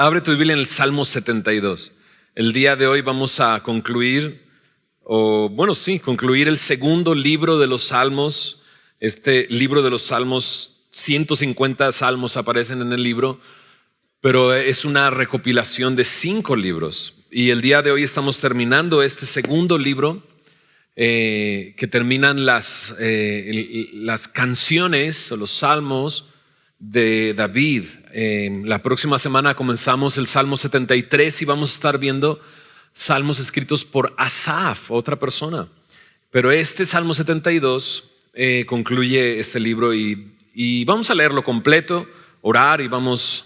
Abre tu Biblia en el Salmo 72. El día de hoy vamos a concluir el segundo libro de los Salmos. Este libro de los Salmos, 150 salmos aparecen en el libro, pero es una recopilación de 5 libros. Y el día de hoy estamos terminando este segundo libro que terminan las canciones o los salmos de David. La próxima semana comenzamos el Salmo 73 y vamos a estar viendo salmos escritos por Asaf, otra persona. Pero este Salmo 72 concluye este libro y vamos a leerlo completo, orar y vamos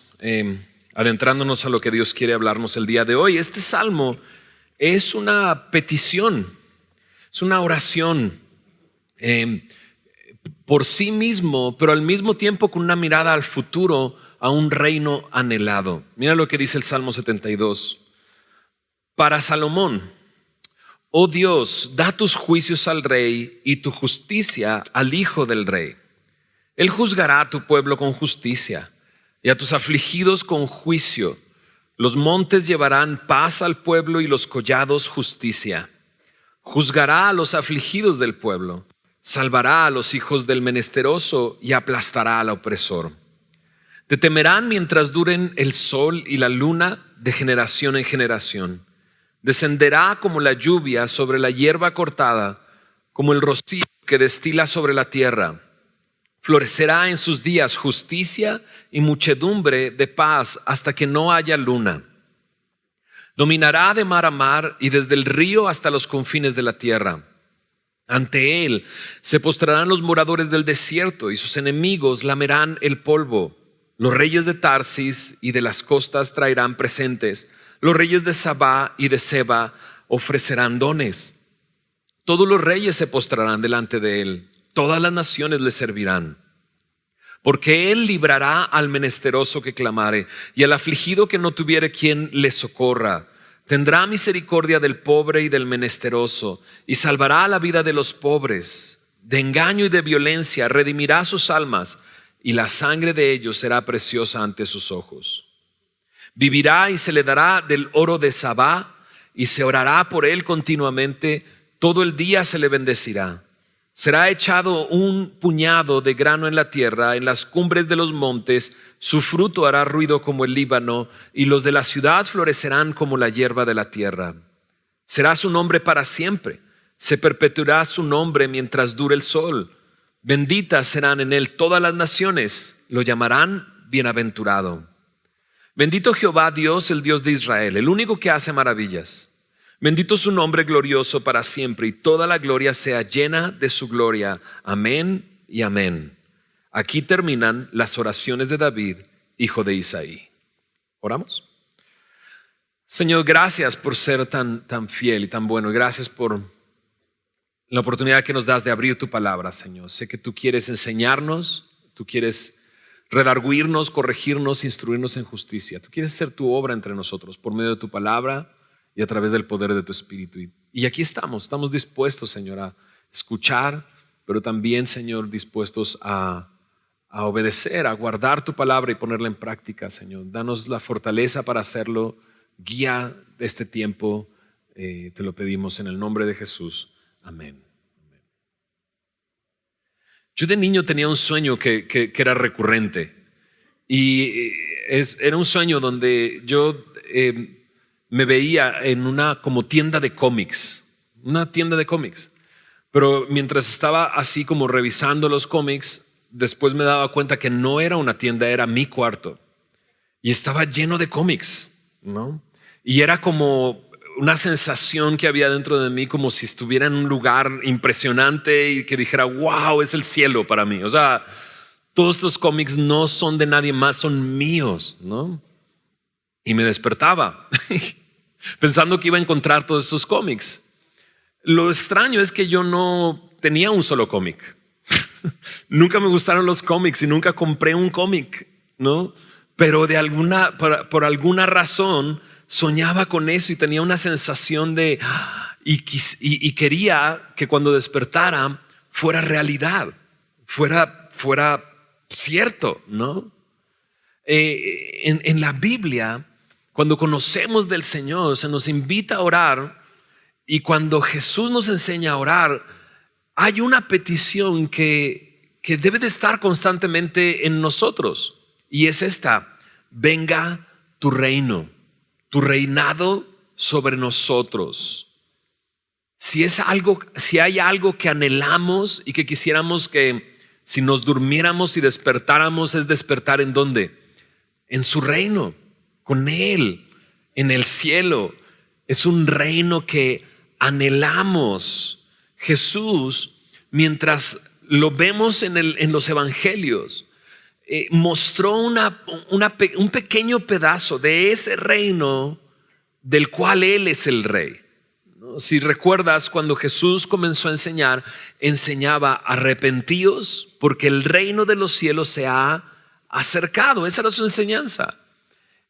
adentrándonos a lo que Dios quiere hablarnos el día de hoy. Este salmo es una petición, es una oración por sí mismo, pero al mismo tiempo con una mirada al futuro, a un reino anhelado. Mira lo que dice el Salmo 72. Para Salomón: oh Dios, da tus juicios al rey y tu justicia al hijo del rey. Él juzgará a tu pueblo con justicia y a tus afligidos con juicio. Los montes llevarán paz al pueblo y los collados justicia. Juzgará a los afligidos del pueblo, salvará a los hijos del menesteroso y aplastará al opresor. Te temerán mientras duren el sol y la luna, de generación en generación. Descenderá como la lluvia sobre la hierba cortada, como el rocío que destila sobre la tierra. Florecerá en sus días justicia y muchedumbre de paz hasta que no haya luna. Dominará de mar a mar y desde el río hasta los confines de la tierra. Ante él se postrarán los moradores del desierto y sus enemigos lamerán el polvo. Los reyes de Tarsis y de las costas traerán presentes. Los reyes de Sabá y de Seba ofrecerán dones. Todos los reyes se postrarán delante de él. Todas las naciones le servirán. Porque él librará al menesteroso que clamare y al afligido que no tuviere quien le socorra. Tendrá misericordia del pobre y del menesteroso y salvará la vida de los pobres. De engaño y de violencia redimirá sus almas y la sangre de ellos será preciosa ante sus ojos. Vivirá y se le dará del oro de Sabá y se orará por él continuamente. Todo el día se le bendecirá. Será echado un puñado de grano en la tierra, en las cumbres de los montes. Su fruto hará ruido como el Líbano y los de la ciudad florecerán como la hierba de la tierra. Será su nombre para siempre. Se perpetuará su nombre mientras dure el sol. Benditas serán en él todas las naciones. Lo llamarán bienaventurado. Bendito Jehová Dios, el Dios de Israel, el único que hace maravillas. Bendito su nombre glorioso para siempre y toda la gloria sea llena de su gloria. Amén y amén. Aquí terminan las oraciones de David, hijo de Isaí. ¿Oramos? Señor, gracias por ser tan fiel y tan bueno. Gracias por la oportunidad que nos das de abrir tu palabra, Señor. Sé que tú quieres enseñarnos, tú quieres redarguirnos, corregirnos, instruirnos en justicia. Tú quieres hacer tu obra entre nosotros por medio de tu palabra y a través del poder de tu Espíritu. Y aquí estamos dispuestos, Señor, a escuchar, pero también, Señor, dispuestos a obedecer, a guardar tu palabra y ponerla en práctica, Señor. Danos la fortaleza para hacerlo. Guía de este tiempo, te lo pedimos en el nombre de Jesús. Amén. Yo de niño tenía un sueño que era recurrente y era un sueño donde yo me veía en una como tienda de cómics, pero mientras estaba así como revisando los cómics, después me daba cuenta que no era una tienda, era mi cuarto y estaba lleno de cómics, ¿no? Y era como una sensación que había dentro de mí, como si estuviera en un lugar impresionante y que dijera, wow, es el cielo para mí. O sea, todos estos cómics no son de nadie más, son míos, ¿no? Y me despertaba pensando que iba a encontrar todos estos cómics. Lo extraño es que yo no tenía un solo cómic. Nunca me gustaron los cómics y nunca compré un cómic, ¿no? Pero por alguna razón soñaba con eso y tenía una sensación de y quería que cuando despertara fuera realidad, fuera cierto, ¿no? En la Biblia Cuando conocemos del Señor, se nos invita a orar, y cuando Jesús nos enseña a orar, hay una petición que debe de estar constantemente en nosotros, y es esta: venga tu reino, tu reinado sobre nosotros. Si hay algo que anhelamos y que quisiéramos que, si nos durmiéramos y despertáramos, es despertar ¿en dónde? En su reino, con Él, en el cielo. Es un reino que anhelamos. Jesús, mientras lo vemos en los evangelios, mostró un pequeño pedazo de ese reino del cual Él es el rey. Si recuerdas, cuando Jesús comenzó a enseñar, enseñaba: arrepentíos porque el reino de los cielos se ha acercado. Esa era su enseñanza.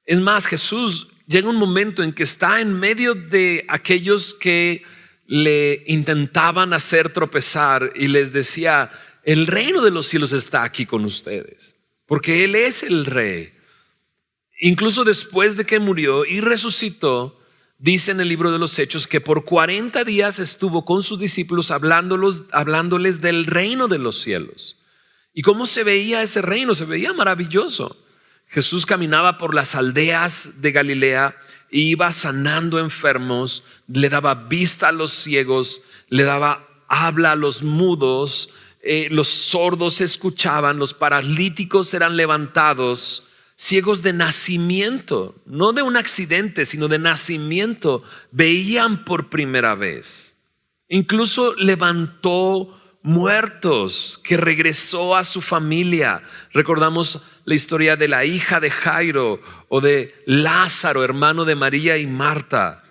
Es más, Jesús llega un momento en que está en medio de aquellos que le intentaban hacer tropezar y les decía: el reino de los cielos está aquí con ustedes, porque Él es el rey. Incluso después de que murió y resucitó, dice en el libro de los Hechos que por 40 días estuvo con sus discípulos hablándoles del reino de los cielos. ¿Y cómo se veía ese reino? Se veía maravilloso. Jesús caminaba por las aldeas de Galilea e iba sanando enfermos, le daba vista a los ciegos, le daba habla a los mudos, los sordos escuchaban, los paralíticos eran levantados, ciegos de nacimiento, no de un accidente, sino de nacimiento, veían por primera vez. Incluso levantó muertos, que regresó a su familia. Recordamos la historia de la hija de Jairo o de Lázaro, hermano de María y Marta.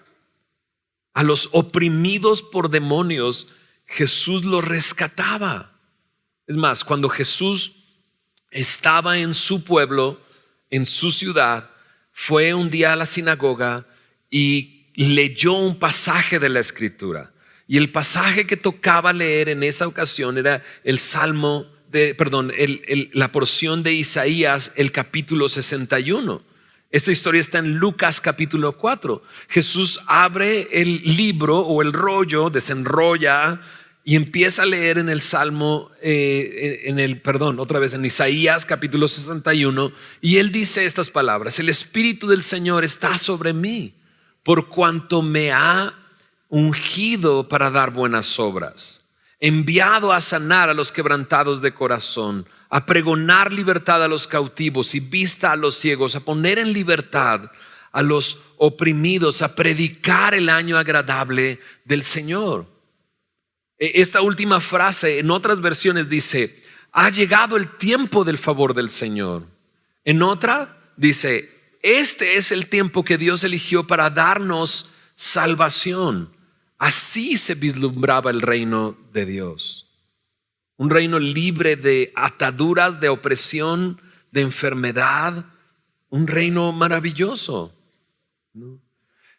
A los oprimidos por demonios, Jesús los rescataba. Es más, cuando Jesús estaba en su pueblo, en su ciudad, fue un día a la sinagoga y leyó un pasaje de la Escritura. Y el pasaje que tocaba leer en esa ocasión era la porción de Isaías, el capítulo 61. Esta historia está en Lucas capítulo 4. Jesús abre el libro o el rollo, desenrolla y empieza a leer en el Salmo, en Isaías capítulo 61, y él dice estas palabras: el Espíritu del Señor está sobre mí, por cuanto me ha ungido para dar buenas obras, enviado a sanar a los quebrantados de corazón, a pregonar libertad a los cautivos y vista a los ciegos, a poner en libertad a los oprimidos, a predicar el año agradable del Señor. Esta última frase en otras versiones dice: ha llegado el tiempo del favor del Señor. En otra dice: este es el tiempo que Dios eligió para darnos salvación. Así se vislumbraba el reino de Dios. Un reino libre de ataduras, de opresión, de enfermedad. Un reino maravilloso, ¿no?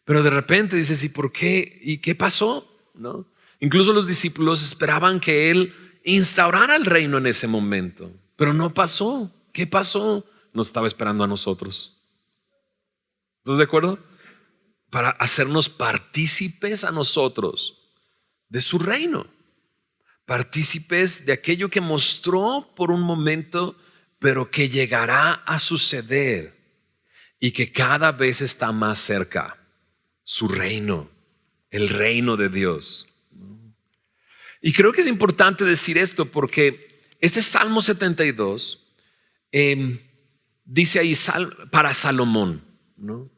Pero de repente dices: ¿y por qué? ¿Y qué pasó? ¿No? Incluso los discípulos esperaban que Él instaurara el reino en ese momento, pero no pasó. ¿Qué pasó? Nos estaba esperando a nosotros. ¿Estás de acuerdo? Para hacernos partícipes a nosotros de su reino, partícipes de aquello que mostró por un momento, pero que llegará a suceder y que cada vez está más cerca. Su reino, el reino de Dios. Y creo que es importante decir esto porque este Salmo 72 dice ahí para Salomón, ¿no?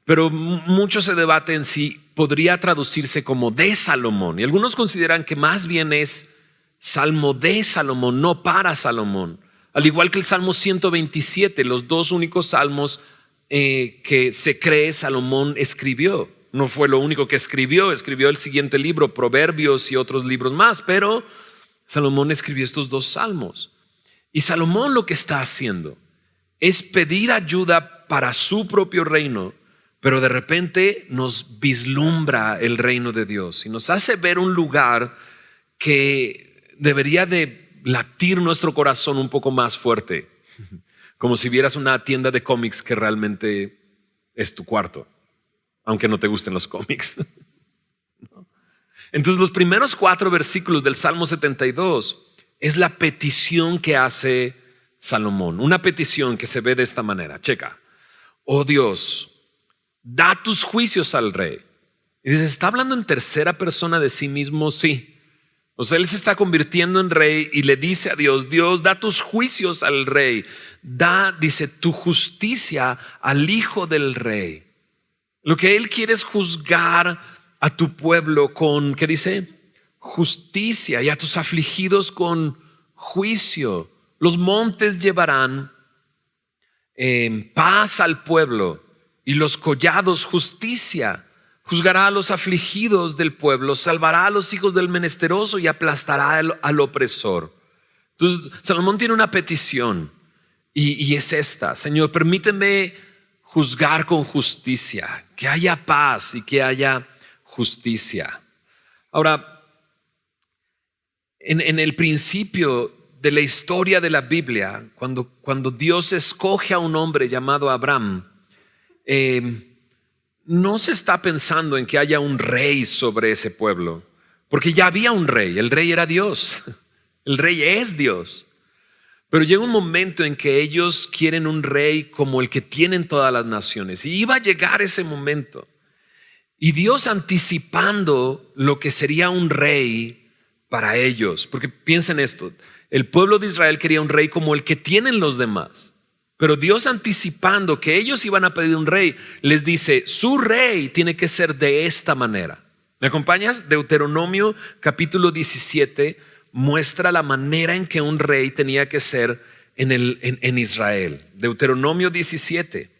Pero mucho se debate en si podría traducirse como de Salomón. Y algunos consideran que más bien es Salmo de Salomón, no para Salomón. Al igual que el Salmo 127, los dos únicos salmos que se cree Salomón escribió. No fue lo único que escribió el siguiente libro, Proverbios y otros libros más, pero Salomón escribió estos dos salmos. Y Salomón lo que está haciendo es pedir ayuda para su propio reino, pero de repente nos vislumbra el reino de Dios y nos hace ver un lugar que debería de latir nuestro corazón un poco más fuerte, como si vieras una tienda de cómics que realmente es tu cuarto, aunque no te gusten los cómics. Entonces los primeros 4 versículos del Salmo 72 es la petición que hace Salomón. Una petición que se ve de esta manera. Checa. Oh Dios, da tus juicios al rey. Y dice, ¿está hablando en tercera persona de sí mismo? Sí. O sea, él se está convirtiendo en rey y le dice a Dios, Dios, da tus juicios al rey. Da, dice, tu justicia al hijo del rey. Lo que él quiere es juzgar a tu pueblo con, ¿qué dice? Justicia, y a tus afligidos con juicio. Los montes llevarán paz al pueblo y los collados justicia. Juzgará a los afligidos del pueblo, salvará a los hijos del menesteroso y aplastará al opresor. Entonces Salomón tiene una petición y es esta: Señor, permíteme juzgar con justicia, que haya paz y que haya justicia. Ahora, en el principio de la historia de la Biblia, cuando Dios escoge a un hombre llamado Abraham, no se está pensando en que haya un rey sobre ese pueblo, porque ya había un rey. El rey era Dios, el rey es Dios. Pero llega un momento en que ellos quieren un rey como el que tienen todas las naciones, y iba a llegar ese momento. Y Dios anticipando lo que sería un rey para ellos, porque piensen esto, el pueblo de Israel quería un rey como el que tienen los demás, pero Dios anticipando que ellos iban a pedir un rey, les dice, su rey tiene que ser de esta manera. ¿Me acompañas? Deuteronomio capítulo 17 muestra la manera en que un rey tenía que ser en Israel. Deuteronomio 17,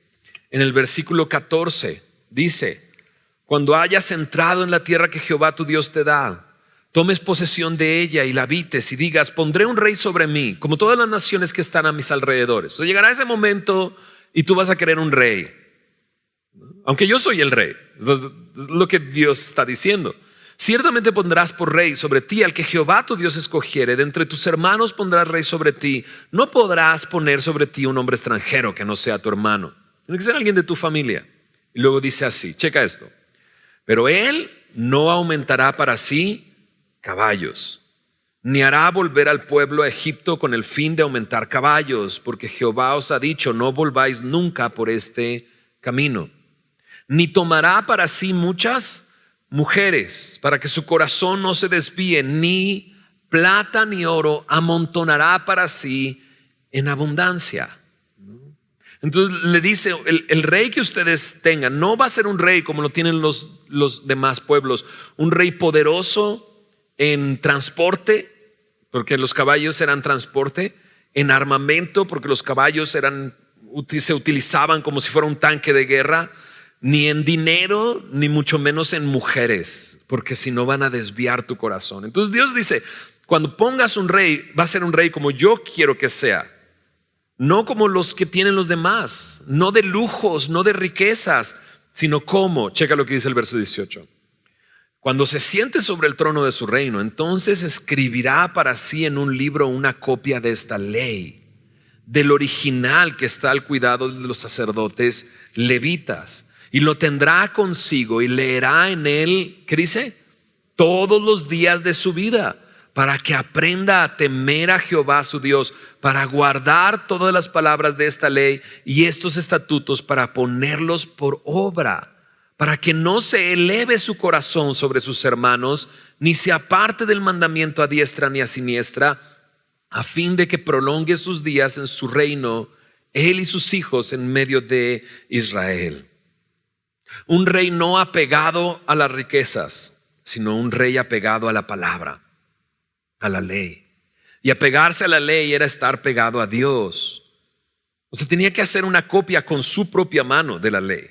en el versículo 14, dice: cuando hayas entrado en la tierra que Jehová tu Dios te da, tomes posesión de ella y la habites y digas, pondré un rey sobre mí, como todas las naciones que están a mis alrededores. O sea, llegará ese momento y tú vas a querer un rey, aunque yo soy el rey. Entonces, es lo que Dios está diciendo. Ciertamente pondrás por rey sobre ti al que Jehová tu Dios escogiere. De entre tus hermanos pondrás rey sobre ti. No podrás poner sobre ti un hombre extranjero que no sea tu hermano. Tiene que ser alguien de tu familia. Y luego dice así, checa esto. Pero él no aumentará para sí caballos, ni hará volver al pueblo a Egipto con el fin de aumentar caballos, porque Jehová os ha dicho, no volváis nunca por este camino. Ni tomará para sí muchas mujeres, para que su corazón no se desvíe, ni plata ni oro amontonará para sí en abundancia. Entonces le dice, el rey que ustedes tengan no va a ser un rey como lo tienen los demás pueblos, un rey poderoso en transporte, porque los caballos eran transporte, en armamento, porque los caballos se utilizaban como si fuera un tanque de guerra, ni en dinero, ni mucho menos en mujeres, porque si no van a desviar tu corazón. Entonces Dios dice, cuando pongas un rey, va a ser un rey como yo quiero que sea. No como los que tienen los demás, no de lujos, no de riquezas, sino como, checa lo que dice el verso 18. Cuando se siente sobre el trono de su reino, entonces escribirá para sí en un libro una copia de esta ley, del original que está al cuidado de los sacerdotes levitas, y lo tendrá consigo y leerá en él, ¿qué dice? Todos los días de su vida, para que aprenda a temer a Jehová su Dios, para guardar todas las palabras de esta ley y estos estatutos, para ponerlos por obra, para que no se eleve su corazón sobre sus hermanos, ni se aparte del mandamiento a diestra ni a siniestra, a fin de que prolongue sus días en su reino, él y sus hijos en medio de Israel. Un rey no apegado a las riquezas, sino un rey apegado a la palabra, a la ley. Y apegarse a la ley era estar pegado a Dios. O sea, tenía que hacer una copia con su propia mano de la ley,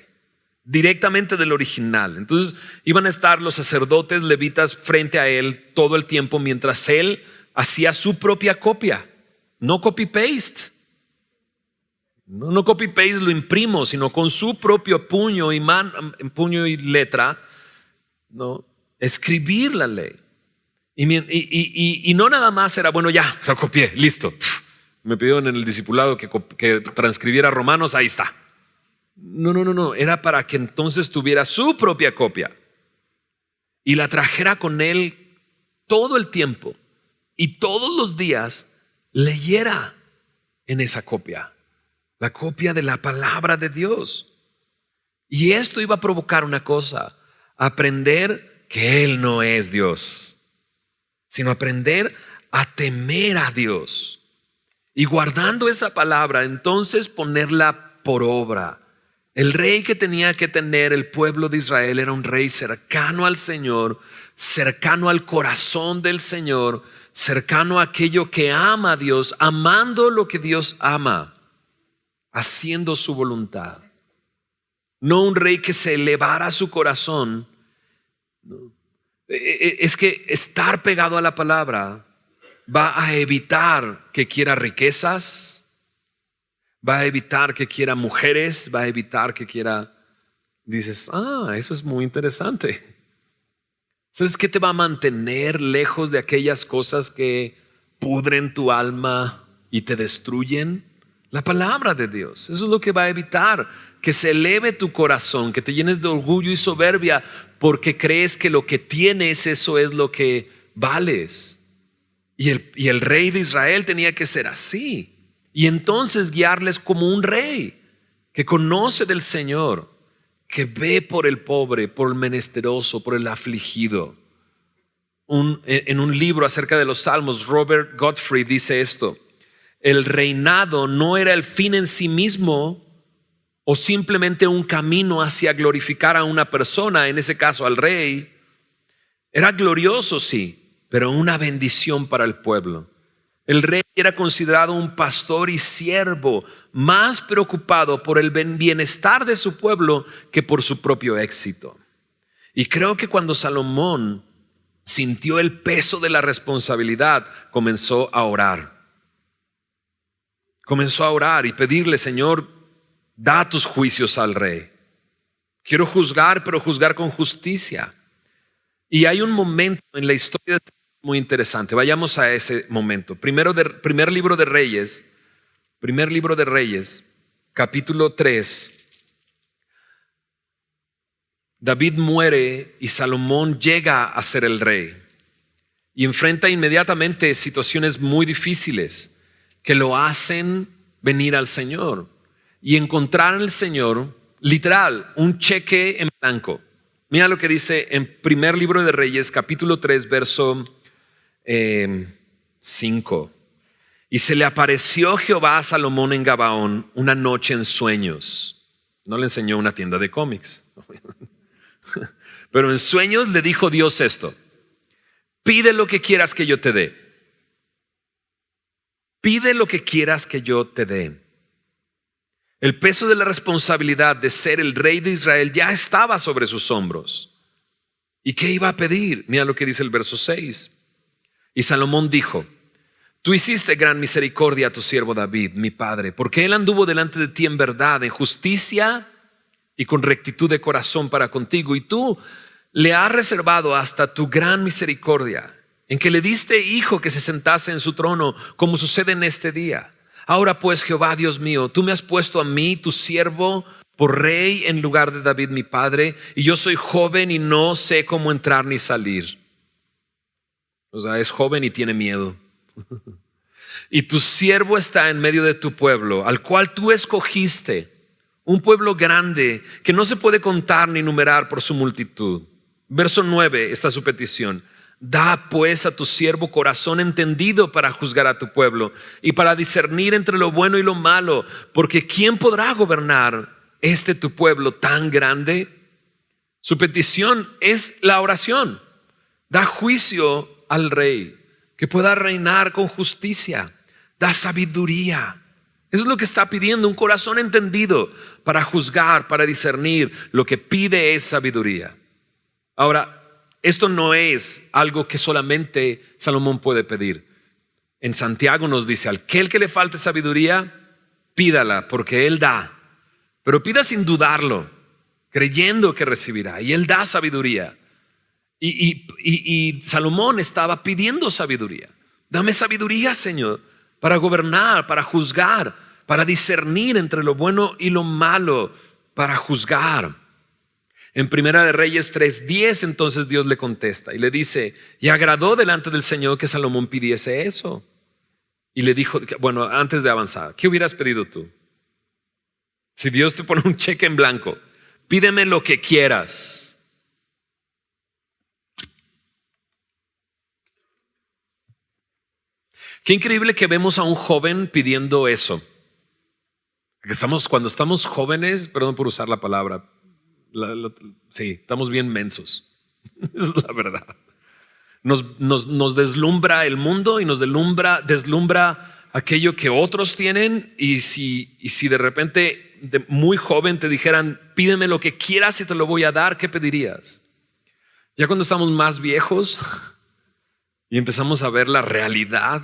directamente del original. Entonces iban a estar los sacerdotes levitas frente a él todo el tiempo mientras él hacía su propia copia. No copy-paste. No copy-paste, lo imprimo, sino con su propio puño y letra, ¿no? Escribir la ley. Y no nada más era, bueno, ya, lo copié, listo. Me pidieron en el discipulado que transcribiera Romanos, ahí está. No. Era para que entonces tuviera su propia copia y la trajera con él todo el tiempo y todos los días leyera en esa copia, la copia de la palabra de Dios. Y esto iba a provocar una cosa: aprender que Él no es Dios, sino aprender a temer a Dios. Y guardando esa palabra, entonces ponerla por obra. El rey que tenía que tener el pueblo de Israel era un rey cercano al Señor, cercano al corazón del Señor, cercano a aquello que ama a Dios, amando lo que Dios ama, haciendo su voluntad. No un rey que se elevara su corazón. No. Es que estar pegado a la palabra va a evitar que quiera riquezas, va a evitar que quiera mujeres, va a evitar que quiera... Dices, eso es muy interesante. ¿Sabes qué te va a mantener lejos de aquellas cosas que pudren tu alma y te destruyen? La palabra de Dios. Eso es lo que va a evitar que se eleve tu corazón, que te llenes de orgullo y soberbia porque crees que lo que tienes, eso es lo que vales. Y el rey de Israel tenía que ser así. Y entonces guiarles como un rey que conoce del Señor, que ve por el pobre, por el menesteroso, por el afligido. En un libro acerca de los Salmos, Robert Godfrey dice esto: el reinado no era el fin en sí mismo o simplemente un camino hacia glorificar a una persona, en ese caso al rey. Era glorioso, sí, pero una bendición para el pueblo. El rey era considerado un pastor y siervo más preocupado por el bienestar de su pueblo que por su propio éxito. Y creo que cuando Salomón sintió el peso de la responsabilidad, comenzó a orar. Comenzó a orar y pedirle: Señor, da tus juicios al rey. Quiero juzgar, pero juzgar con justicia. Y hay un momento en la historia muy interesante. Vayamos a ese momento. Primer libro de Reyes, capítulo 3. David muere y Salomón llega a ser el rey y enfrenta inmediatamente situaciones muy difíciles que lo hacen venir al Señor y encontrar en el Señor, literal, un cheque en blanco. Mira lo que dice en primer libro de Reyes, capítulo 3, verso 5. Y se le apareció Jehová a Salomón en Gabaón una noche en sueños. No le enseñó una tienda de cómics, pero en sueños le dijo Dios esto: pide lo que quieras que yo te dé. Pide lo que quieras que yo te dé. El peso de la responsabilidad de ser el rey de Israel ya estaba sobre sus hombros. ¿Y qué iba a pedir? Mira lo que dice el verso 6. Y Salomón dijo: tú hiciste gran misericordia a tu siervo David, mi padre, porque él anduvo delante de ti en verdad, en justicia y con rectitud de corazón para contigo. Y tú le has reservado hasta tu gran misericordia, en que le diste hijo que se sentase en su trono, como sucede en este día. Ahora pues, Jehová Dios mío, tú me has puesto a mí, tu siervo, por rey en lugar de David mi padre, y yo soy joven y no sé cómo entrar ni salir. O sea, es joven y tiene miedo. Y tu siervo está en medio de tu pueblo, al cual tú escogiste, un pueblo grande que no se puede contar ni numerar por su multitud. Verso 9 está su petición: da pues a tu siervo corazón entendido para juzgar a tu pueblo y para discernir entre lo bueno y lo malo, porque ¿quién podrá gobernar tu pueblo tan grande? Su petición es la oración: da juicio al rey, que pueda reinar con justicia. Da sabiduría. Eso es lo que está pidiendo, un corazón entendido para juzgar, para discernir. Lo que pide es sabiduría. Ahora, esto no es algo que solamente Salomón puede pedir. En Santiago nos dice: aquel que le falte sabiduría, pídala, porque él da. Pero pida sin dudarlo, creyendo que recibirá. Y él da sabiduría. Y Salomón estaba pidiendo sabiduría. Dame sabiduría, Señor, para gobernar, para juzgar, para discernir entre lo bueno y lo malo. para juzgar. En Primera de Reyes 3:10 entonces Dios le contesta y le dice, y agradó delante del Señor que Salomón pidiese eso. Y le dijo, bueno, antes de avanzar, ¿qué hubieras pedido tú? Si Dios te pone un cheque en blanco, pídeme lo que quieras. Qué increíble que vemos a un joven pidiendo eso. Cuando estamos jóvenes, perdón por usar la palabra, sí, estamos bien mensos. Esa es la verdad. Nos deslumbra el mundo y nos deslumbra aquello que otros tienen. Y si de repente, de muy joven, te dijeran, pídeme lo que quieras y te lo voy a dar, ¿qué pedirías? Ya cuando estamos más viejos y empezamos a ver la realidad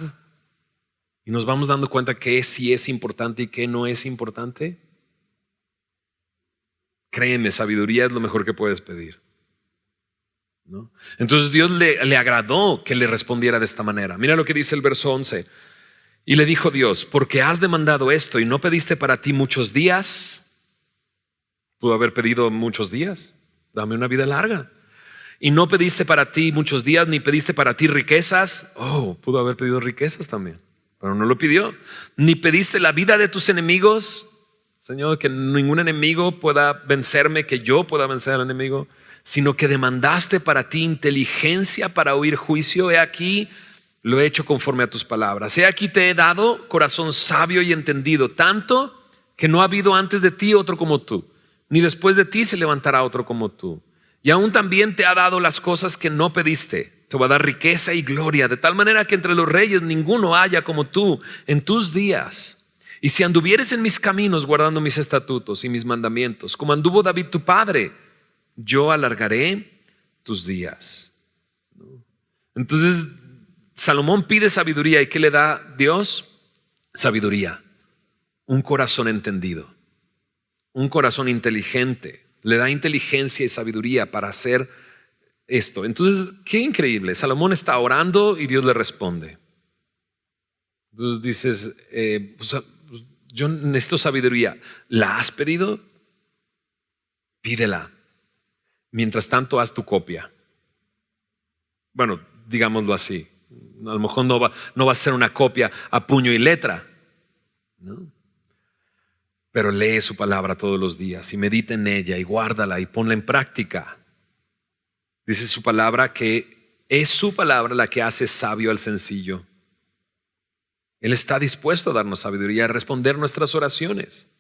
y nos vamos dando cuenta que sí es importante y que no es importante. Créeme, sabiduría es lo mejor que puedes pedir, ¿no? Entonces Dios le agradó que le respondiera de esta manera. Mira lo que dice el verso 11. Y le dijo Dios, porque has demandado esto y no pediste para ti muchos días. Pudo haber pedido muchos días. Dame una vida larga. Y no pediste para ti muchos días, ni pediste para ti riquezas. Pudo haber pedido riquezas también, pero no lo pidió. Ni pediste la vida de tus enemigos. Señor, que ningún enemigo pueda vencerme, que yo pueda vencer al enemigo, sino que demandaste para ti inteligencia para oír juicio. He aquí, lo he hecho conforme a tus palabras. He aquí te he dado corazón sabio y entendido, tanto que no ha habido antes de ti otro como tú, ni después de ti se levantará otro como tú. Y aún también te ha dado las cosas que no pediste. Te va a dar riqueza y gloria, de tal manera que entre los reyes ninguno haya como tú en tus días. Y si anduvieres en mis caminos guardando mis estatutos y mis mandamientos, como anduvo David tu padre, yo alargaré tus días. Entonces Salomón pide sabiduría. ¿Y qué le da Dios? Sabiduría, un corazón entendido, un corazón inteligente. Le da inteligencia y sabiduría para hacer esto. Entonces, qué increíble. Salomón está orando y Dios le responde. Entonces dices, yo necesito sabiduría. ¿La has pedido? Pídela. Mientras tanto, haz tu copia. Bueno, digámoslo así. A lo mejor no va a ser una copia a puño y letra, ¿no? Pero lee su palabra todos los días y medita en ella y guárdala y ponla en práctica. Dice su palabra que es su palabra la que hace sabio al sencillo. Él está dispuesto a darnos sabiduría, a responder nuestras oraciones.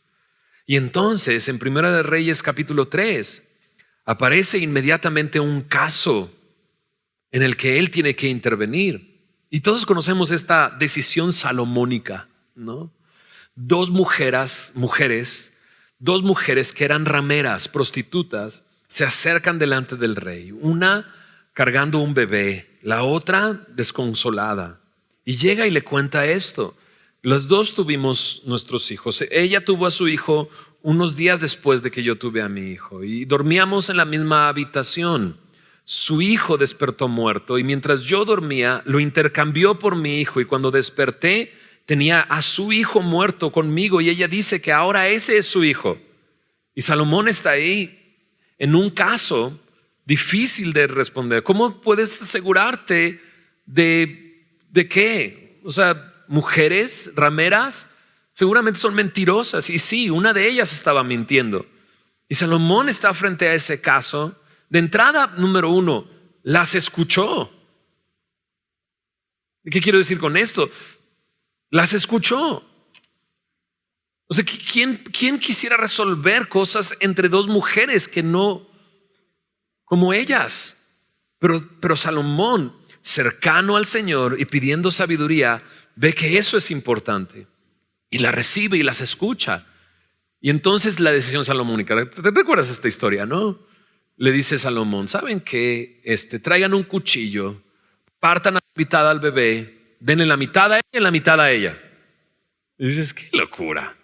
Y entonces en Primera de Reyes capítulo 3 aparece inmediatamente un caso en el que él tiene que intervenir. Y todos conocemos esta decisión salomónica, ¿no? Dos mujeres que eran rameras, prostitutas, se acercan delante del rey, una cargando un bebé, la otra desconsolada. Y llega y le cuenta esto. Las dos tuvimos nuestros hijos. Ella tuvo a su hijo unos días después de que yo tuve a mi hijo y dormíamos en la misma habitación. Su hijo despertó muerto y mientras yo dormía lo intercambió por mi hijo, y cuando desperté tenía a su hijo muerto conmigo, y ella dice que ahora ese es su hijo. Y Salomón está ahí en un caso difícil de responder. ¿Cómo puedes asegurarte de qué? O sea, mujeres rameras seguramente son mentirosas, y sí, una de ellas estaba mintiendo. Y Salomón está frente a ese caso. De entrada, número uno, las escuchó. ¿Qué quiero decir con esto? Las escuchó. O sea, ¿quién quisiera resolver cosas entre dos mujeres que no como ellas? Pero Salomón, cercano al Señor y pidiendo sabiduría, ve que eso es importante y la recibe y las escucha. Y entonces la decisión salomónica, ¿te recuerdas esta historia, no? Le dice Salomón, ¿saben qué? Traigan un cuchillo, partan a la mitad al bebé, denle la mitad a ella y la mitad a ella. Y dices, qué locura.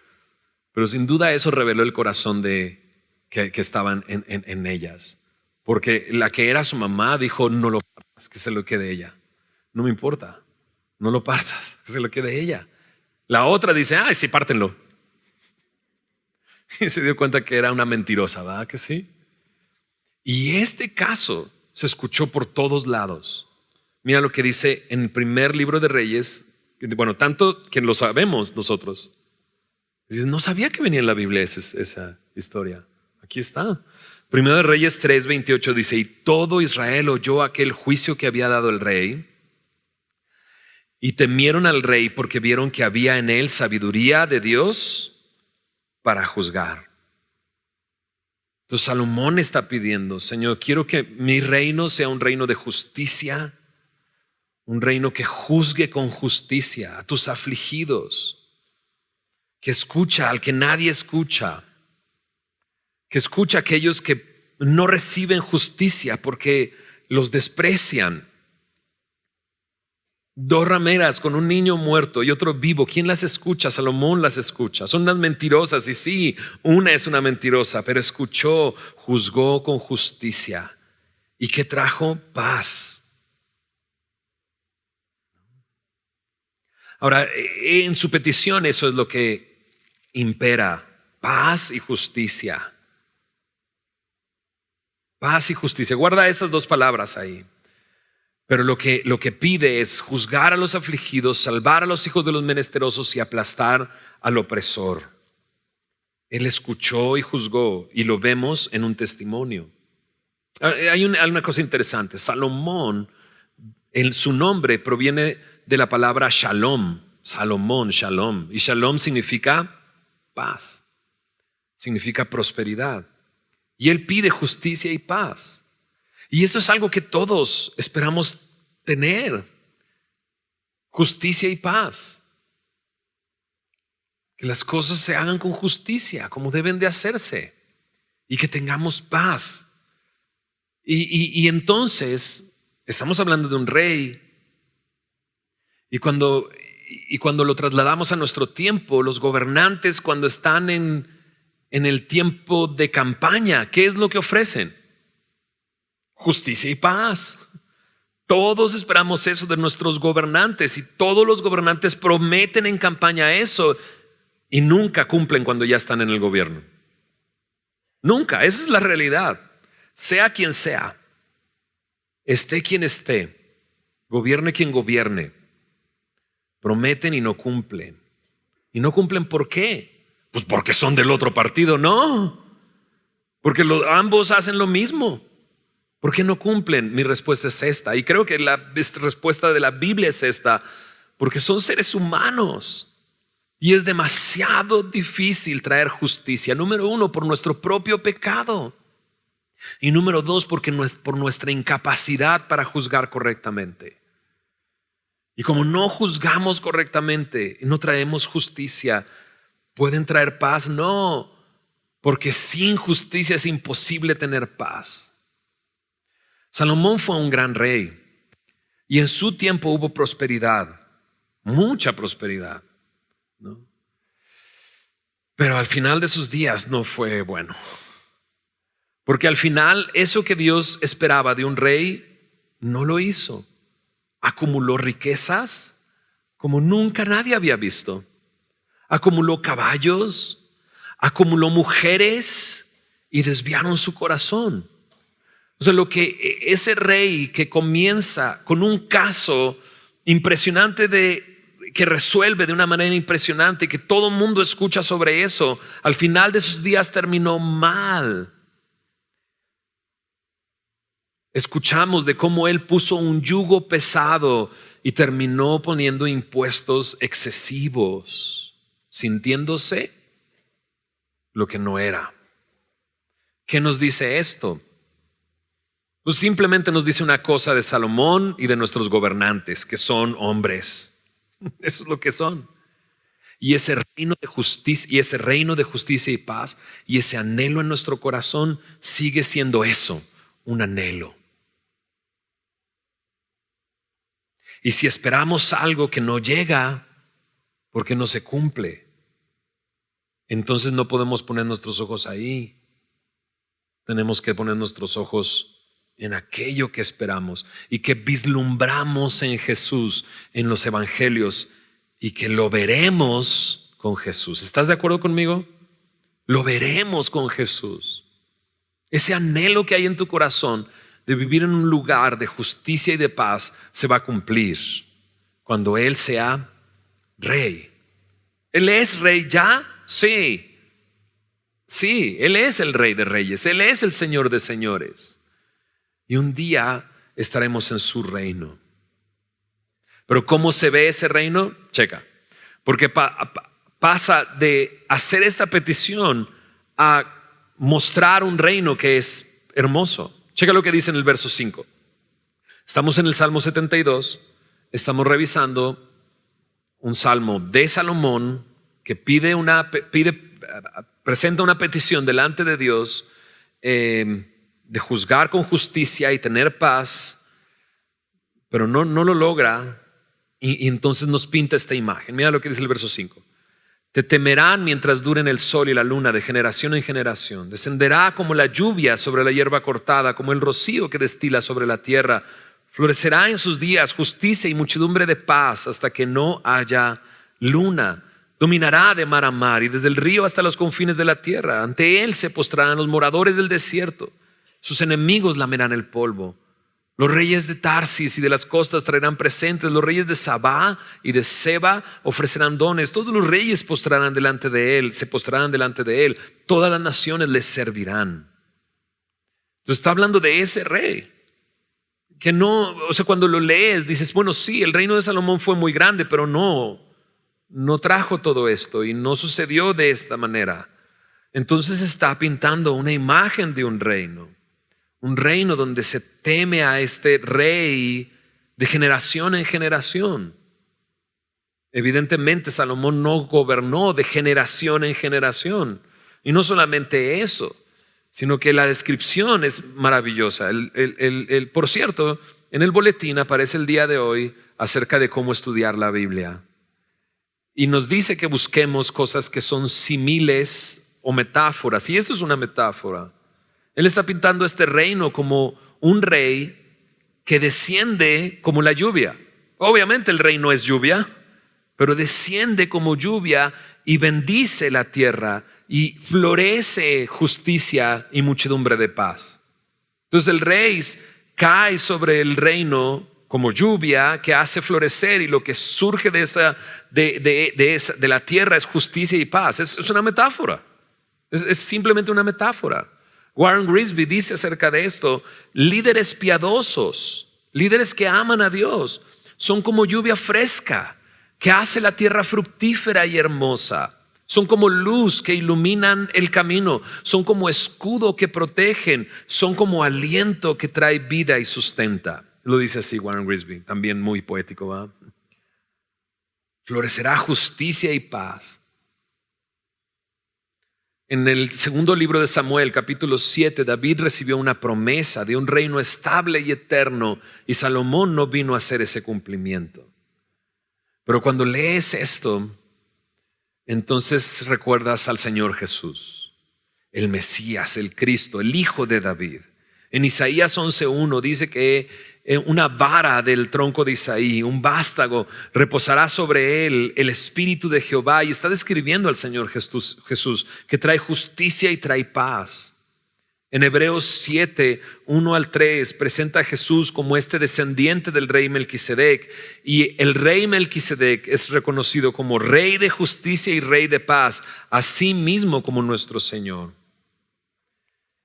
Pero sin duda eso reveló el corazón que estaban en ellas. Porque la que era su mamá dijo, no lo partas, que se lo quede ella. No me importa, no lo partas, que se lo quede ella. La otra dice, ay, sí, pártenlo. y se dio cuenta que era una mentirosa, ¿verdad que sí? Y este caso se escuchó por todos lados. Mira lo que dice en el primer libro de Reyes, bueno, tanto que lo sabemos nosotros. Dices, no sabía que venía en la Biblia esa historia. Aquí está. Primero de Reyes 3:28 dice, y todo Israel oyó aquel juicio que había dado el rey, y temieron al rey porque vieron que había en él sabiduría de Dios para juzgar. Entonces Salomón está pidiendo, Señor, quiero que mi reino sea un reino de justicia, un reino que juzgue con justicia a tus afligidos, que escucha al que nadie escucha, que escucha a aquellos que no reciben justicia porque los desprecian. Dos rameras con un niño muerto y otro vivo. ¿Quién las escucha? Salomón las escucha. Son unas mentirosas y sí, una es una mentirosa, pero escuchó, juzgó con justicia. ¿Y qué trajo? Paz. Ahora, en su petición eso es lo que impera. Paz y justicia. Paz y justicia. Guarda estas dos palabras ahí. Pero lo que pide es juzgar a los afligidos, salvar a los hijos de los menesterosos y aplastar al opresor. Él escuchó y juzgó y lo vemos en un testimonio. Hay una cosa interesante. Salomón, su nombre proviene de la palabra shalom. Salomón, shalom. Y shalom significa paz. Significa prosperidad. Y él pide justicia y paz. Y esto es algo que todos esperamos tener. Justicia y paz. Que las cosas se hagan con justicia, como deben de hacerse. Y que tengamos paz. Y entonces, estamos hablando de un rey. Y cuando lo trasladamos a nuestro tiempo, los gobernantes cuando están en el tiempo de campaña, ¿qué es lo que ofrecen? Justicia y paz. Todos esperamos eso de nuestros gobernantes y todos los gobernantes prometen en campaña eso y nunca cumplen cuando ya están en el gobierno. Nunca, esa es la realidad. Sea quien sea, esté quien esté, gobierne quien gobierne, prometen y no cumplen. ¿Y no cumplen por qué? Pues porque son del otro partido, no. Porque ambos hacen lo mismo. ¿Por qué no cumplen? Mi respuesta es esta. Y creo que la respuesta de la Biblia es esta. Porque son seres humanos. Y es demasiado difícil traer justicia. Número uno, por nuestro propio pecado. Y número dos, porque por nuestra incapacidad para juzgar correctamente. Y como no juzgamos correctamente y no traemos justicia, ¿pueden traer paz? No. Porque sin justicia es imposible tener paz. Salomón fue un gran rey y en su tiempo hubo prosperidad, mucha prosperidad, ¿no? Pero al final de sus días no fue bueno, porque al final eso que Dios esperaba de un rey no lo hizo. Acumuló riquezas como nunca nadie había visto, acumuló caballos, acumuló mujeres y desviaron su corazón. O sea, lo que ese rey que comienza con un caso impresionante que resuelve de una manera impresionante, que todo el mundo escucha sobre eso, al final de sus días terminó mal. Escuchamos de cómo él puso un yugo pesado y terminó poniendo impuestos excesivos, sintiéndose lo que no era. ¿Qué nos dice esto? Pues simplemente nos dice una cosa de Salomón y de nuestros gobernantes, que son hombres. Eso es lo que son. Y ese reino de justicia y paz y ese anhelo en nuestro corazón sigue siendo eso, un anhelo. Y si esperamos algo que no llega porque no se cumple, entonces no podemos poner nuestros ojos ahí. Tenemos que poner nuestros ojos en aquello que esperamos y que vislumbramos en Jesús, en los evangelios, y que lo veremos con Jesús. ¿Estás de acuerdo conmigo? lo veremos con Jesús. Ese anhelo que hay en tu corazón de vivir en un lugar de justicia y de paz se va a cumplir cuando Él sea rey. ¿Él es rey ya? Sí. Sí, Él es el Rey de Reyes, Él es el Señor de Señores. Y un día estaremos en su reino. Pero ¿cómo se ve ese reino? Checa. Porque pasa de hacer esta petición a mostrar un reino que es hermoso. Checa lo que dice en el verso 5. Estamos en el Salmo 72. Estamos revisando un salmo de Salomón que presenta una petición delante de Dios de juzgar con justicia y tener paz, pero no lo logra. Y entonces nos pinta esta imagen. Mira lo que dice el verso 5. Te temerán mientras duren el sol y la luna, de generación en generación. Descenderá como la lluvia sobre la hierba cortada, como el rocío que destila sobre la tierra. Florecerá en sus días justicia y muchedumbre de paz hasta que no haya luna. Dominará de mar a mar y desde el río hasta los confines de la tierra. Ante él se postrarán los moradores del desierto. Sus enemigos lamerán el polvo. Los reyes de Tarsis y de las costas traerán presentes. Los reyes de Sabá y de Seba ofrecerán dones. Todos los reyes postrarán delante de él, se postrarán delante de él. Todas las naciones les servirán. Entonces está hablando de ese rey. Que no, o sea, cuando lo lees dices, bueno, sí, el reino de Salomón fue muy grande, pero no trajo todo esto y no sucedió de esta manera. Entonces está pintando una imagen de un reino donde se teme a este rey de generación en generación. Evidentemente Salomón no gobernó de generación en generación. Y no solamente eso, sino que la descripción es maravillosa. Por cierto, en el boletín aparece el día de hoy acerca de cómo estudiar la Biblia. Y nos dice que busquemos cosas que son símiles o metáforas. Y esto es una metáfora. Él está pintando este reino como un rey que desciende como la lluvia. Obviamente el rey no es lluvia, pero desciende como lluvia y bendice la tierra y florece justicia y muchedumbre de paz. Entonces el rey cae sobre el reino como lluvia que hace florecer, y lo que surge de la tierra es justicia y paz. Es una metáfora, es simplemente una metáfora. Warren Grisby dice acerca de esto: líderes piadosos, líderes que aman a Dios, son como lluvia fresca que hace la tierra fructífera y hermosa. Son como luz que iluminan el camino, son como escudo que protegen, son como aliento que trae vida y sustenta. Lo dice así Warren Grisby, también muy poético, ¿va? Florecerá justicia y paz. En el segundo libro de Samuel, capítulo 7, David recibió una promesa de un reino estable y eterno, y Salomón no vino a hacer ese cumplimiento. Pero cuando lees esto, entonces recuerdas al Señor Jesús, el Mesías, el Cristo, el Hijo de David. En Isaías 11:1 dice que una vara del tronco de Isaí, un vástago, reposará sobre él el Espíritu de Jehová, y está describiendo al Señor Jesús que trae justicia y trae paz. En Hebreos 7:1-3 presenta a Jesús como este descendiente del rey Melquisedec, y el rey Melquisedec es reconocido como rey de justicia y rey de paz, así mismo como nuestro Señor.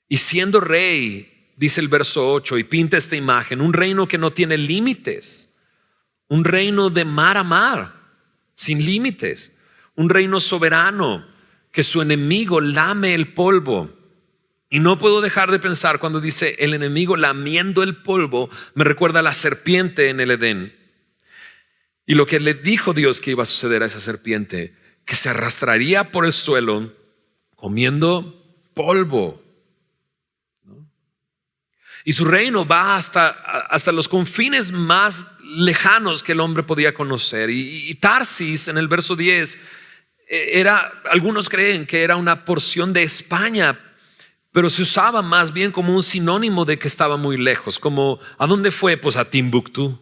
Y siendo rey, dice el verso 8, y pinta esta imagen: un reino que no tiene límites, un reino de mar a mar, sin límites, un reino soberano que su enemigo lame el polvo. Y no puedo dejar de pensar, cuando dice el enemigo lamiendo el polvo, me recuerda a la serpiente en el Edén. Y lo que le dijo Dios que iba a suceder a esa serpiente, que se arrastraría por el suelo comiendo polvo. Y su reino va hasta los confines más lejanos que el hombre podía conocer. Y Tarsis, en el verso 10, algunos creen que era una porción de España, pero se usaba más bien como un sinónimo de que estaba muy lejos. Como, ¿a dónde fue? Pues a Timbuktu.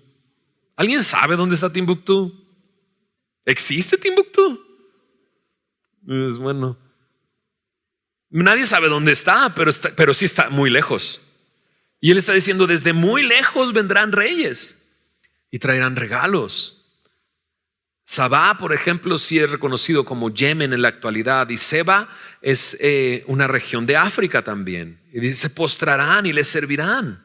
¿Alguien sabe dónde está Timbuktu? ¿Existe Timbuktu? Pues bueno, Nadie sabe dónde está, pero sí está muy lejos. Y él está diciendo, desde muy lejos vendrán reyes y traerán regalos. Sabá, por ejemplo, sí es reconocido como Yemen en la actualidad, y Seba es una región de África también. Y dice, se postrarán y les servirán.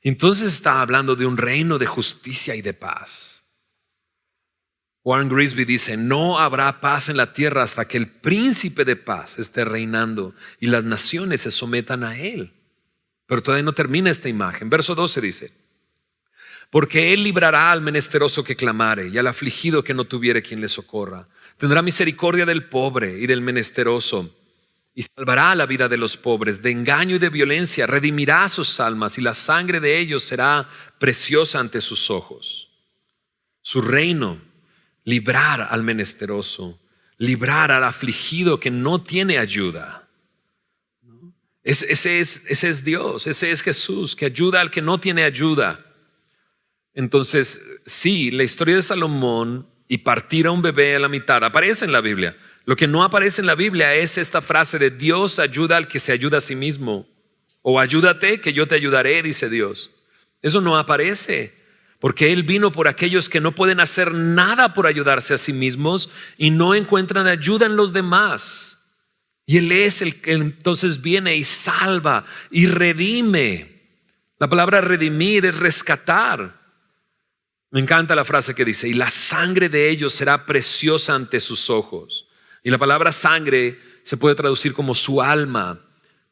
Entonces está hablando de un reino de justicia y de paz. Warren Grisby dice, no habrá paz en la tierra hasta que el príncipe de paz esté reinando y las naciones se sometan a él. Pero todavía no termina esta imagen. Verso 12 dice, porque él librará al menesteroso que clamare y al afligido que no tuviere quien le socorra. Tendrá misericordia del pobre y del menesteroso y salvará la vida de los pobres. De engaño y de violencia redimirá sus almas y la sangre de ellos será preciosa ante sus ojos. Su reino, librar al menesteroso, librar al afligido que no tiene ayuda. Ese es Dios, ese es Jesús, que ayuda al que no tiene ayuda. Entonces, sí, la historia de Salomón y partir a un bebé a la mitad aparece en la Biblia. Lo que no aparece en la Biblia es esta frase de Dios ayuda al que se ayuda a sí mismo. O ayúdate que yo te ayudaré, dice Dios. Eso no aparece, porque Él vino por aquellos que no pueden hacer nada por ayudarse a sí mismos y no encuentran ayuda en los demás. Y Él es el que entonces viene y salva y redime. La palabra redimir es rescatar. Me encanta la frase que dice, y la sangre de ellos será preciosa ante sus ojos. Y la palabra sangre se puede traducir como su alma,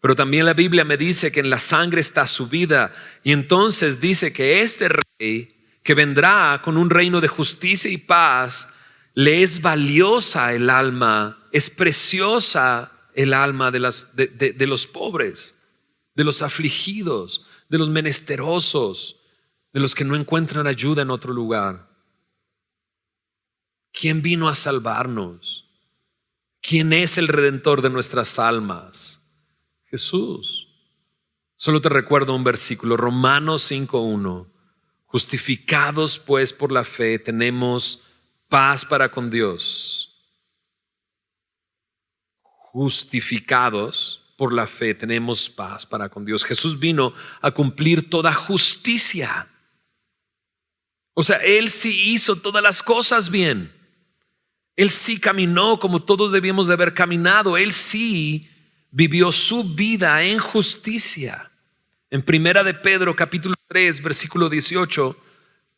pero también la Biblia me dice que en la sangre está su vida. Y entonces dice que este rey que vendrá con un reino de justicia y paz, le es valiosa el alma, es preciosa el alma de los pobres, de los afligidos, de los menesterosos, de los que no encuentran ayuda en otro lugar. ¿Quién vino a salvarnos? ¿Quién es el redentor de nuestras almas? Jesús. Solo te recuerdo un versículo, Romanos 5:1. Justificados pues por la fe tenemos paz para con Dios. Justificados por la fe tenemos paz para con Dios. Jesús vino a cumplir toda justicia. O sea, Él sí hizo todas las cosas bien. Él sí caminó como todos debíamos de haber caminado. Él sí vivió su vida en justicia. En Primera de Pedro, capítulo 3, versículo 18,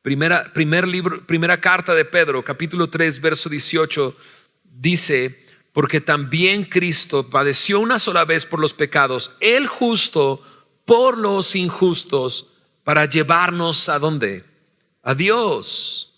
primera carta de Pedro, capítulo 3, verso 18, dice, porque también Cristo padeció una sola vez por los pecados, el justo por los injustos, para llevarnos ¿a dónde? A Dios.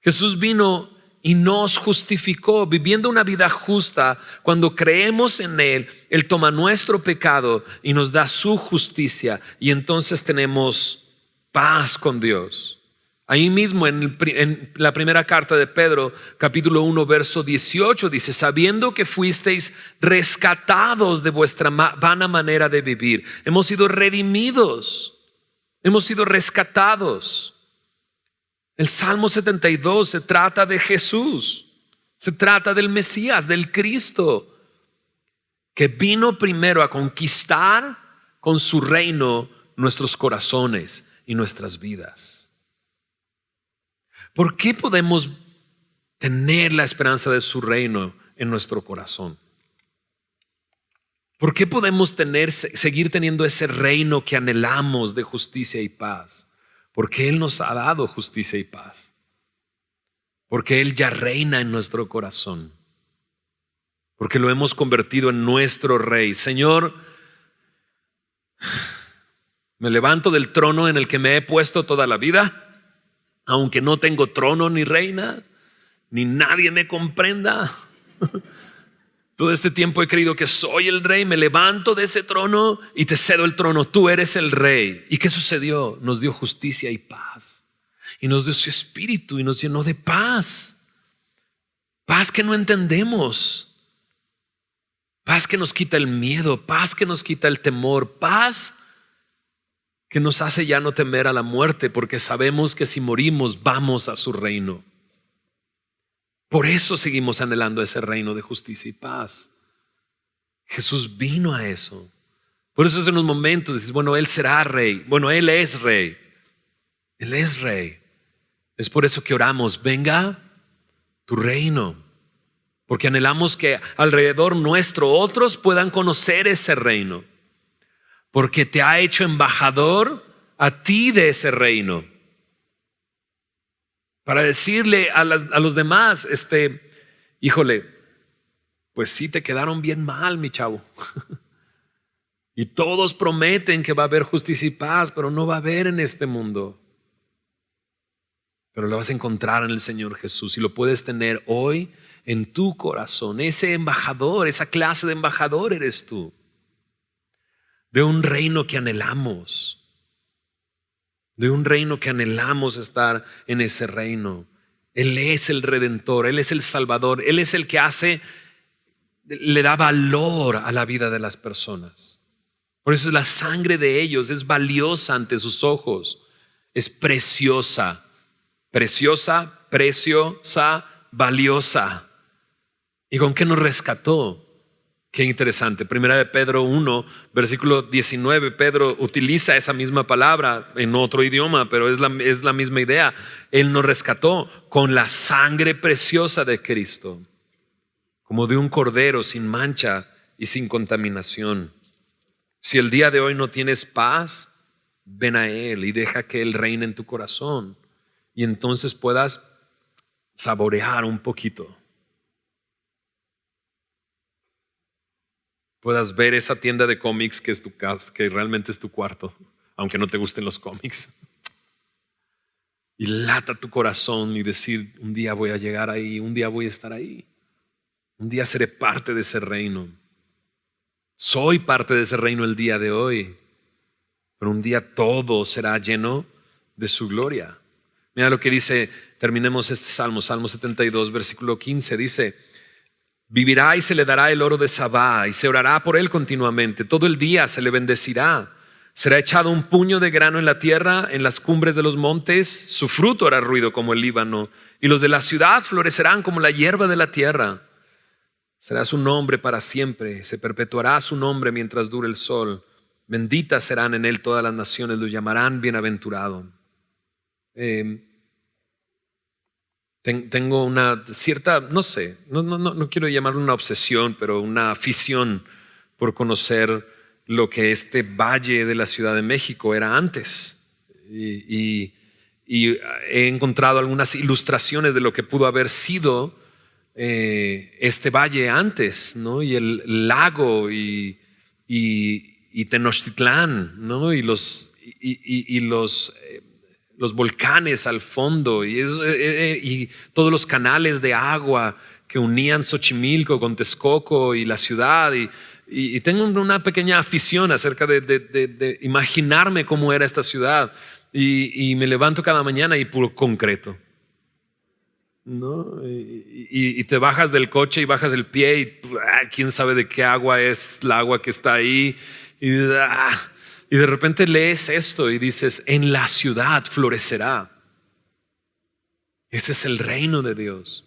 Jesús vino y nos justificó viviendo una vida justa. Cuando creemos en Él, Él toma nuestro pecado y nos da su justicia, y entonces tenemos paz con Dios. Ahí mismo en la primera carta de Pedro, capítulo 1, verso 18, dice, sabiendo que fuisteis rescatados de vuestra vana manera de vivir. Hemos sido redimidos, hemos sido rescatados. El Salmo 72 se trata de Jesús, se trata del Mesías, del Cristo, que vino primero a conquistar con su reino nuestros corazones y nuestras vidas. ¿Por qué podemos tener la esperanza de su reino en nuestro corazón? ¿Por qué podemos seguir teniendo ese reino que anhelamos de justicia y paz? Porque Él nos ha dado justicia y paz. Porque Él ya reina en nuestro corazón. Porque lo hemos convertido en nuestro Rey. Señor, me levanto del trono en el que me he puesto toda la vida, aunque no tengo trono ni reina, ni nadie me comprenda. Todo este tiempo he creído que soy el rey, me levanto de ese trono y te cedo el trono, tú eres el rey. ¿Y qué sucedió? Nos dio justicia y paz, y nos dio su espíritu y nos llenó de paz. Paz que no entendemos, paz que nos quita el miedo, paz que nos quita el temor, paz que nos hace ya no temer a la muerte, porque sabemos que si morimos vamos a su reino. Por eso seguimos anhelando ese reino de justicia y paz. Jesús vino a eso. Por eso es en los momentos dices, bueno, Él será rey. Bueno, Él es rey. Él es rey. Es por eso que oramos, venga tu reino. Porque anhelamos que alrededor nuestro otros puedan conocer ese reino. Porque te ha hecho embajador a ti de ese reino. Para decirle a los demás, híjole, pues sí te quedaron bien mal, mi chavo. Y todos prometen que va a haber justicia y paz, pero no va a haber en este mundo. Pero lo vas a encontrar en el Señor Jesús y lo puedes tener hoy en tu corazón. Ese embajador, esa clase de embajador eres tú. De un reino que anhelamos. De un reino que anhelamos estar en ese reino. Él es el Redentor, Él es el Salvador, Él es el que le da valor a la vida de las personas. Por eso la sangre de ellos es valiosa ante sus ojos, es preciosa, preciosa, valiosa. ¿Y con qué nos rescató? Qué interesante. Primera de Pedro 1, versículo 19, Pedro utiliza esa misma palabra en otro idioma, pero es la misma idea. Él nos rescató con la sangre preciosa de Cristo, como de un cordero sin mancha y sin contaminación. Si el día de hoy no tienes paz, ven a Él y deja que Él reine en tu corazón y entonces puedas saborear un poquito. Puedas ver esa tienda de cómics que es tu casa, que realmente es tu cuarto, aunque no te gusten los cómics. Y lata tu corazón y decir, un día voy a llegar ahí, un día voy a estar ahí. Un día seré parte de ese reino. Soy parte de ese reino el día de hoy. Pero un día todo será lleno de su gloria. Mira lo que dice, terminemos este Salmo 72, versículo 15, dice: vivirá y se le dará el oro de Sabá y se orará por él continuamente. Todo el día se le bendecirá. Será echado un puño de grano en la tierra, en las cumbres de los montes. Su fruto hará ruido como el Líbano y los de la ciudad florecerán como la hierba de la tierra. Será su nombre para siempre, se perpetuará su nombre mientras dure el sol. Benditas serán en él todas las naciones, lo llamarán bienaventurado. Tengo una cierta, no sé, no quiero llamarlo una obsesión, pero una afición por conocer lo que este valle de la Ciudad de México era antes. Y he encontrado algunas ilustraciones de lo que pudo haber sido este valle antes, ¿no? Y el lago y Tenochtitlán, ¿no? Y los volcanes al fondo y todos los canales de agua que unían Xochimilco con Texcoco y la ciudad. Y tengo una pequeña afición acerca de imaginarme cómo era esta ciudad. Y me levanto cada mañana y puro concreto, ¿no? Y te bajas del coche y bajas el pie y quién sabe de qué agua es la agua que está ahí. Y de repente lees esto y dices, en la ciudad florecerá. Este es el reino de Dios.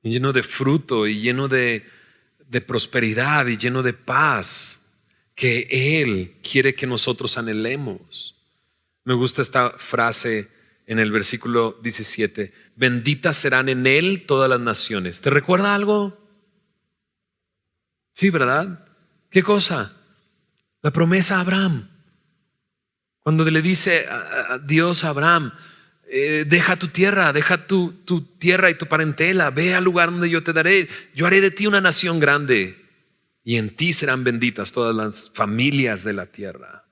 Y lleno de fruto y lleno de prosperidad y lleno de paz que Él quiere que nosotros anhelemos. Me gusta esta frase en el versículo 17. Benditas serán en Él todas las naciones. ¿Te recuerda algo? Sí, ¿verdad? ¿Qué cosa? La promesa a Abraham. Cuando le dice a Dios a Abraham, deja tu tierra, deja tu tierra y tu parentela, ve al lugar donde yo te daré. Yo haré de ti una nación grande y en ti serán benditas todas las familias de la tierra.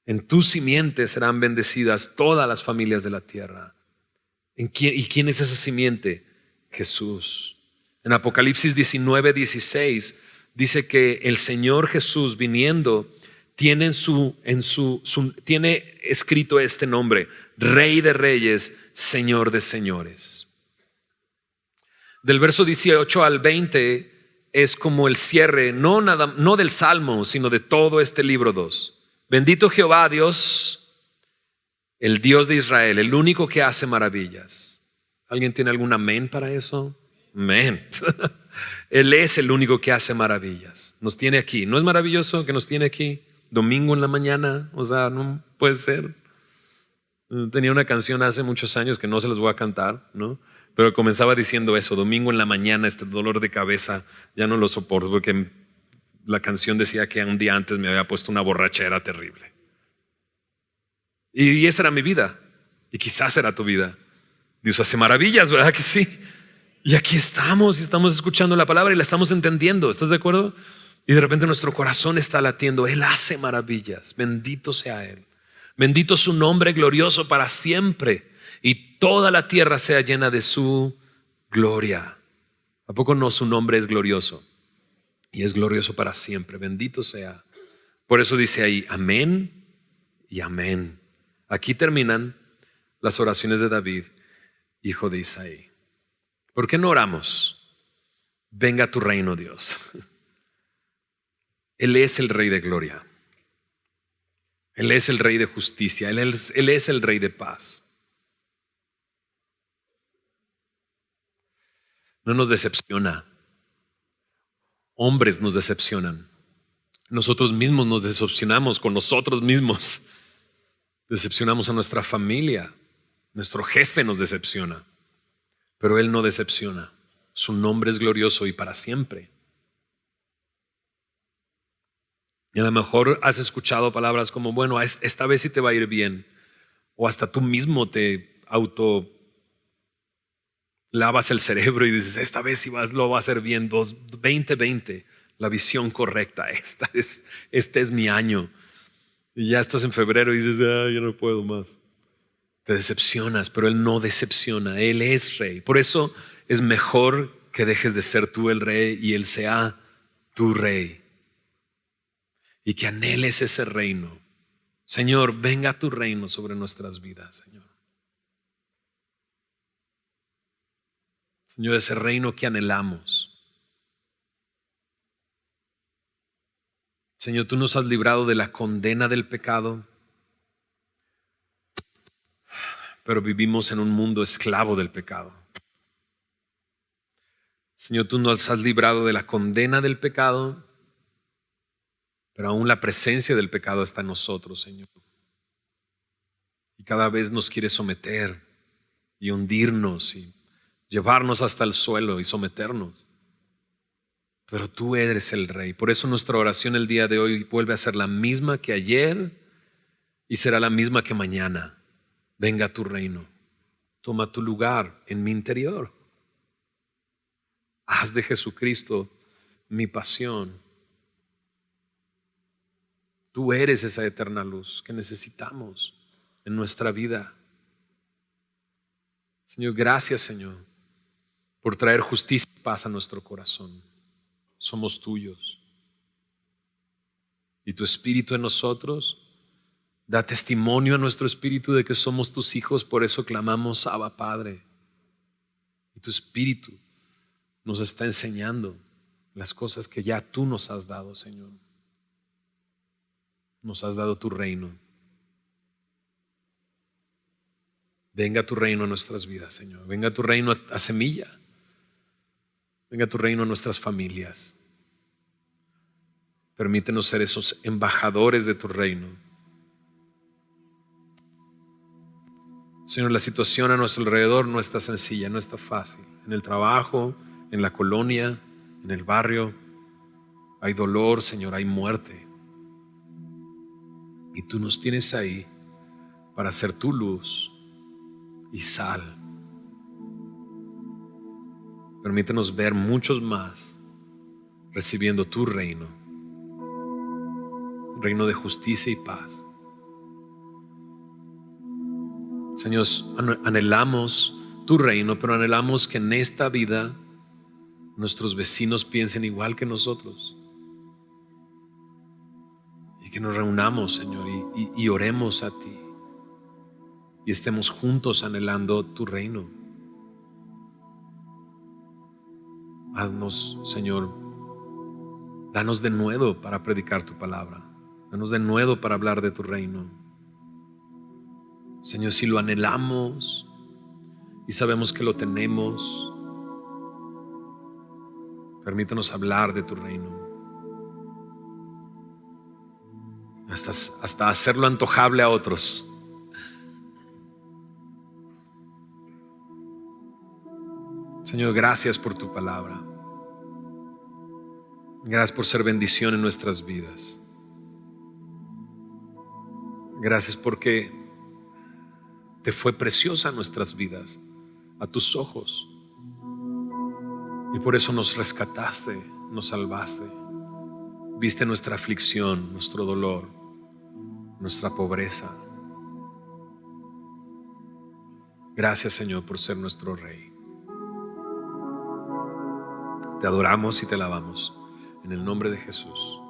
En tu simiente serán bendecidas todas las familias de la tierra. ¿Y quién es esa simiente? Jesús. En Apocalipsis 19:16 dice que el Señor Jesús viniendo tiene tiene escrito este nombre: Rey de Reyes, Señor de Señores. Del verso 18 al 20 es como el cierre, no del Salmo, sino de todo este libro 2. Bendito Jehová Dios, el Dios de Israel, el único que hace maravillas. ¿Alguien tiene algún amén para eso? Amén. Él es el único que hace maravillas. Nos tiene aquí. ¿No es maravilloso que nos tiene aquí? Domingo en la mañana. O sea, no puede ser. Tenía una canción hace muchos años que no se las voy a cantar, ¿no? Pero comenzaba diciendo eso: domingo en la mañana, este dolor de cabeza ya no lo soporto, porque la canción decía que un día antes me había puesto una borrachera terrible. Y esa era mi vida. Y quizás era tu vida. Dios hace maravillas, ¿verdad que sí? Y aquí estamos y estamos escuchando la palabra y la estamos entendiendo. ¿Estás de acuerdo? Y de repente nuestro corazón está latiendo. Él hace maravillas. Bendito sea Él. Bendito su nombre glorioso para siempre. Y toda la tierra sea llena de su gloria. ¿A poco no su nombre es glorioso? Y es glorioso para siempre. Bendito sea. Por eso dice ahí, amén y amén. Aquí terminan las oraciones de David, hijo de Isaí. ¿Por qué no oramos? Venga tu reino, Dios. Él es el Rey de gloria. Él es el Rey de justicia. Él es el Rey de paz. No nos decepciona. Hombres nos decepcionan. Nosotros mismos nos decepcionamos con nosotros mismos. Decepcionamos a nuestra familia. Nuestro jefe nos decepciona. Pero Él no decepciona. Su nombre es glorioso y para siempre. Y a lo mejor has escuchado palabras como, bueno, esta vez sí te va a ir bien. O hasta tú mismo te auto lavas el cerebro y dices, esta vez sí lo va a hacer bien. 2020, la visión correcta. Este es mi año. Y ya estás en febrero y dices, ya no puedo más. Te decepcionas, pero Él no decepciona. Él es Rey. Por eso es mejor que dejes de ser tú el Rey y Él sea tu Rey. Y que anheles ese reino. Señor, venga tu reino sobre nuestras vidas, Señor. Señor, ese reino que anhelamos. Señor, tú nos has librado de la condena del pecado, pero vivimos en un mundo esclavo del pecado. Señor, tú nos has librado de la condena del pecado, pero aún la presencia del pecado está en nosotros, Señor. Y cada vez nos quiere someter y hundirnos y llevarnos hasta el suelo y someternos. Pero tú eres el Rey. Por eso nuestra oración el día de hoy vuelve a ser la misma que ayer y será la misma que mañana. Venga tu reino. Toma tu lugar en mi interior. Haz de Jesucristo mi pasión. Tú eres esa eterna luz que necesitamos en nuestra vida. Señor, gracias, Señor, por traer justicia y paz a nuestro corazón. Somos tuyos. Y tu espíritu en nosotros da testimonio a nuestro espíritu de que somos tus hijos. Por eso clamamos, Abba, Padre. Y tu espíritu nos está enseñando las cosas que ya tú nos has dado, Señor. Nos has dado tu reino. Venga tu reino a nuestras vidas, Señor. Venga tu reino a Semilla. Venga tu reino a nuestras familias. Permítenos ser esos embajadores de tu reino. Señor, la situación a nuestro alrededor no está sencilla, no está fácil. En el trabajo, en la colonia, en el barrio, hay dolor, Señor, hay muerte. Y tú nos tienes ahí para ser tu luz y sal. Permítenos ver muchos más recibiendo tu reino, reino de justicia y paz. Señor, anhelamos tu reino, pero anhelamos que en esta vida nuestros vecinos piensen igual que nosotros. Y que nos reunamos, Señor, y oremos a ti. Y estemos juntos anhelando tu reino. Haznos, Señor, danos de nuevo para predicar tu palabra. Danos de nuevo para hablar de tu reino. Señor, si lo anhelamos y sabemos que lo tenemos. Permítanos hablar de tu reino, hasta hacerlo antojable a otros. Señor, gracias por tu palabra. Gracias por ser bendición en nuestras vidas. Gracias porque te fue preciosa nuestras vidas a tus ojos. Y por eso nos rescataste, nos salvaste. Viste nuestra aflicción, nuestro dolor, nuestra pobreza. Gracias, Señor, por ser nuestro Rey. Te adoramos y te alabamos en el nombre de Jesús.